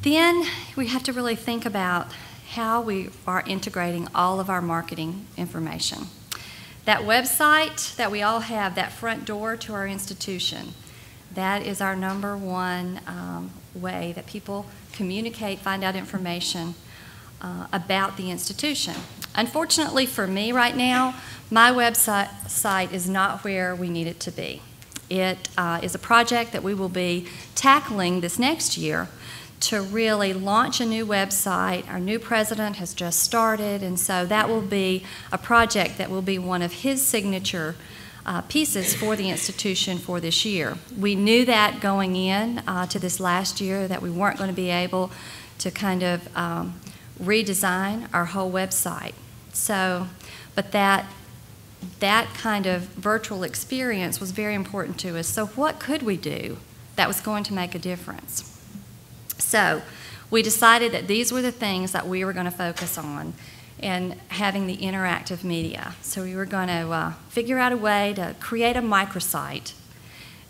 Then we have to really think about how we are integrating all of our marketing information. That website that we all have, that front door to our institution, that is our number one way that people communicate, find out information about the institution. Unfortunately for me right now, my website is not where we need it to be. It is a project that we will be tackling this next year to really launch a new website. Our new president has just started, and so that will be a project that will be one of his signature pieces for the institution for this year. We knew that going in to this last year that we weren't going to be able to kind of redesign our whole website. So, but that kind of virtual experience was very important to us. So what could we do that was going to make a difference? So we decided that these were the things that we were going to focus on and having the interactive media. So we were going to figure out a way to create a microsite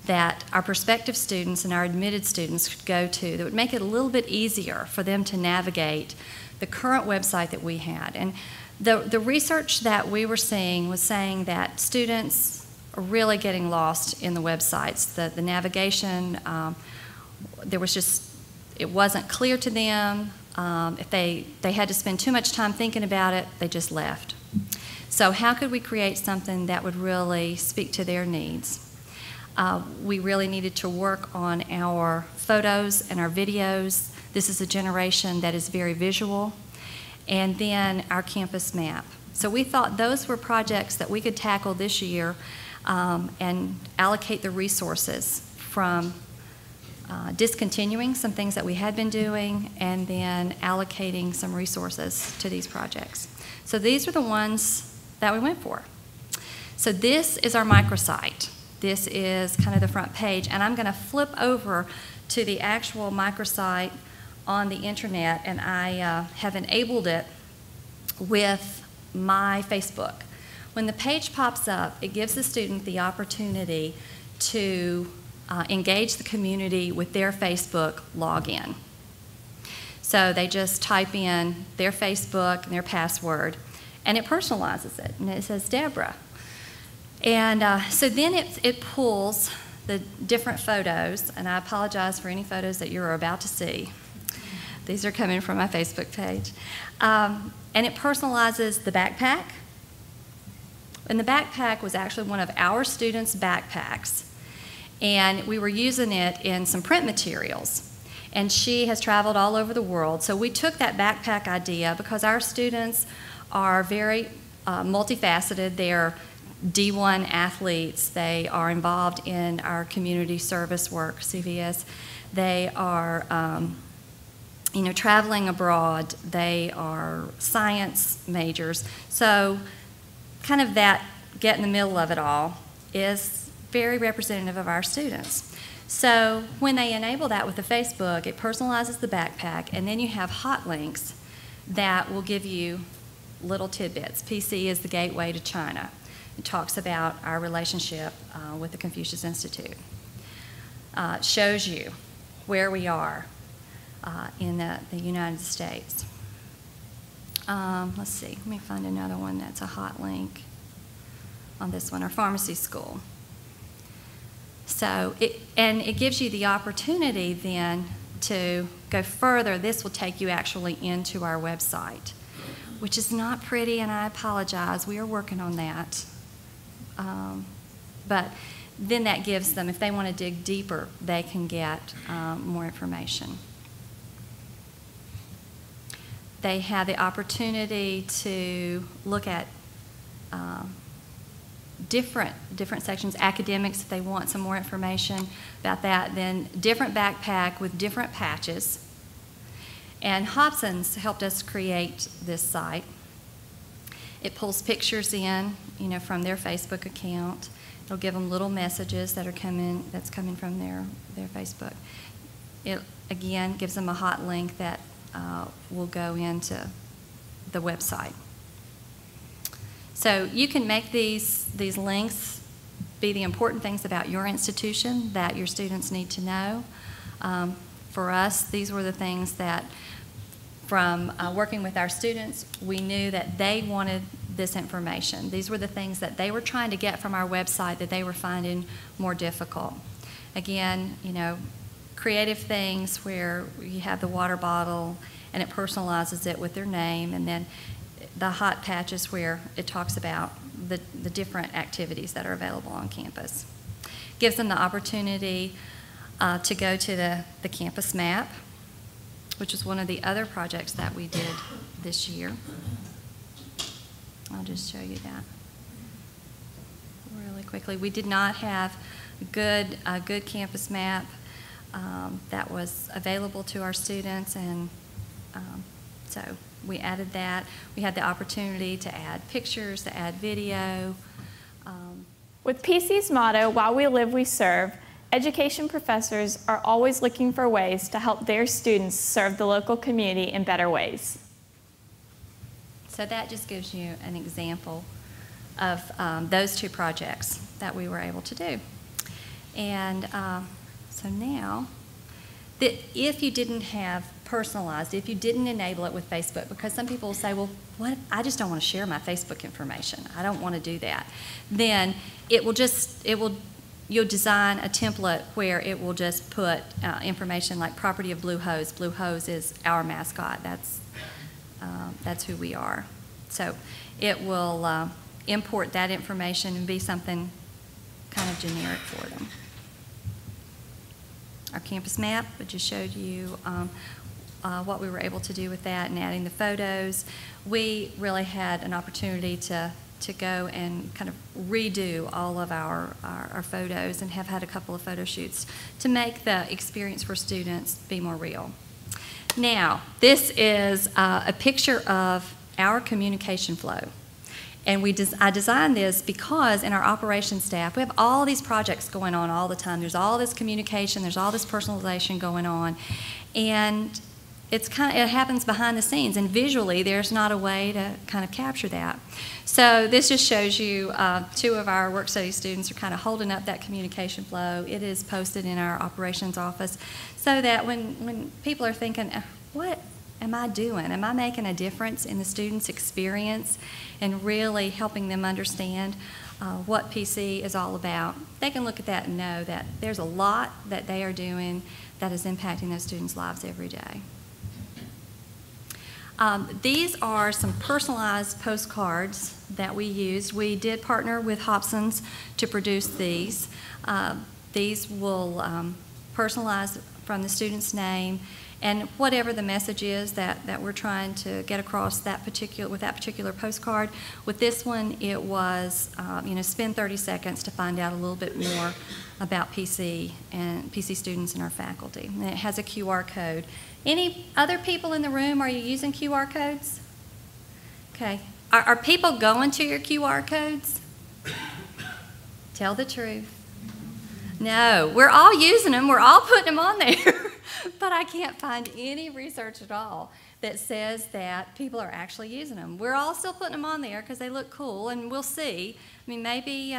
that our prospective students and our admitted students could go to that would make it a little bit easier for them to navigate the current website that we had. And the research that we were seeing was saying that students are really getting lost in the websites. The navigation, it wasn't clear to them. If they had to spend too much time thinking about it, they just left. So how could we create something that would really speak to their needs? We really needed to work on our photos and our videos. This is a generation that is very visual. And then our campus map. So we thought those were projects that we could tackle this year and allocate the resources from discontinuing some things that we had been doing and then allocating some resources to these projects. So these are the ones that we went for. So this is our microsite. This is kind of the front page, and I'm going to flip over to the actual microsite on the internet, and I have enabled it with my Facebook. When the page pops up, it gives the student the opportunity to engage the community with their Facebook login. So they just type in their Facebook and their password, and it personalizes it, and it says Deborah. And so then it pulls the different photos, and I apologize for any photos that you're about to see. These are coming from my Facebook page. And it personalizes the backpack. And the backpack was actually one of our students' backpacks. And we were using it in some print materials. And she has traveled all over the world. So we took that backpack idea because our students are very multifaceted. They're D1 athletes. They are involved in our community service work, CVS. They are traveling abroad. They are science majors. So kind of that get in the middle of it all is very representative of our students. So when they enable that with the Facebook, it personalizes the backpack, and then you have hot links that will give you little tidbits. PC is the gateway to China. It talks about our relationship with the Confucius Institute. It shows you where we are in the United States. Let's see, let me find another one that's a hot link on this one, our pharmacy school. So, it gives you the opportunity then to go further. This will take you actually into our website, which is not pretty, and I apologize. We are working on that. But then that gives them, if they want to dig deeper, they can get more information. They have the opportunity to look at different sections, academics if they want some more information about that, then different backpack with different patches. And Hobson's helped us create this site. It pulls pictures in, from their Facebook account. It'll give them little messages that's coming from their Facebook. It again gives them a hot link that will go into the website. So you can make these links be the important things about your institution that your students need to know. for us, these were the things that, from working with our students, we knew that they wanted this information. These were the things that they were trying to get from our website that they were finding more difficult. Again, you know, creative things where you have the water bottle and it personalizes it with their name, and then the hot patches where it talks about the different activities that are available on campus. Gives them the opportunity to go to the campus map, which is one of the other projects that we did this year. I'll just show you that really quickly. We did not have a good campus map that was available to our students, and so we added that. We had the opportunity to add pictures, to add video. With PC's motto, "While we live, we serve," education professors are always looking for ways to help their students serve the local community in better ways. So that just gives you an example of those two projects that we were able to do. And so now, if you didn't have personalized, if you didn't enable it with Facebook, because some people will say, well, what? I just don't want to share my Facebook information. I don't want to do that. Then you'll design a template where it will just put information like property of Blue Hose. Blue Hose is our mascot. That's who we are. So it will import that information and be something kind of generic for them. Our campus map, I just showed you what we were able to do with that and adding the photos. We really had an opportunity to go and kind of redo all of our photos, and have had a couple of photo shoots to make the experience for students be more real. Now, this is a picture of our communication flow. And I designed this because in our operations staff, we have all these projects going on all the time. There's all this communication, there's all this personalization going on. And it happens behind the scenes, and visually there's not a way to kind of capture that. So this just shows you two of our work study students are kind of holding up that communication flow. It is posted in our operations office so that when people are thinking, what am I doing? Am I making a difference in the student's experience and really helping them understand what PC is all about? They can look at that and know that there's a lot that they are doing that is impacting those students' lives every day. These are some personalized postcards that we used. We did partner with Hobson's to produce these. These will personalize from the student's name and whatever the message is that we're trying to get across with that particular postcard. With this one, it was spend 30 seconds to find out a little bit more about PC and PC students and our faculty. And it has a QR code. Any other people in the room, are you using QR codes? Okay. Are people going to your QR codes? Tell the truth. No, we're all using them. We're all putting them on there. But I can't find any research at all that says that people are actually using them. We're all still putting them on there because they look cool, and we'll see. I mean, maybe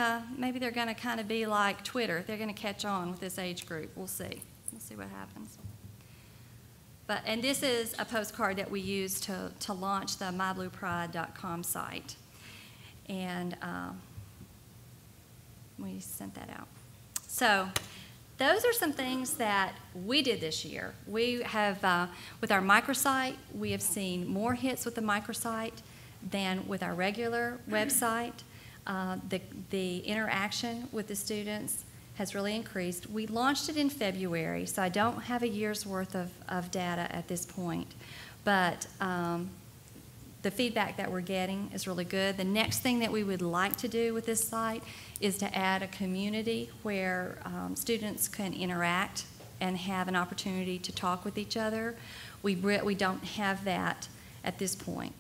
they're going to kind of be like Twitter. They're going to catch on with this age group. We'll see. We'll see what happens. And this is a postcard that we used to launch the mybluepride.com site. And we sent that out. So those are some things that we did this year. We have, with our microsite, we have seen more hits with the microsite than with our regular website. The interaction with the students has really increased. We launched it in February, so I don't have a year's worth of data at this point. But the feedback that we're getting is really good. The next thing that we would like to do with this site is to add a community where students can interact and have an opportunity to talk with each other. We don't have that at this point.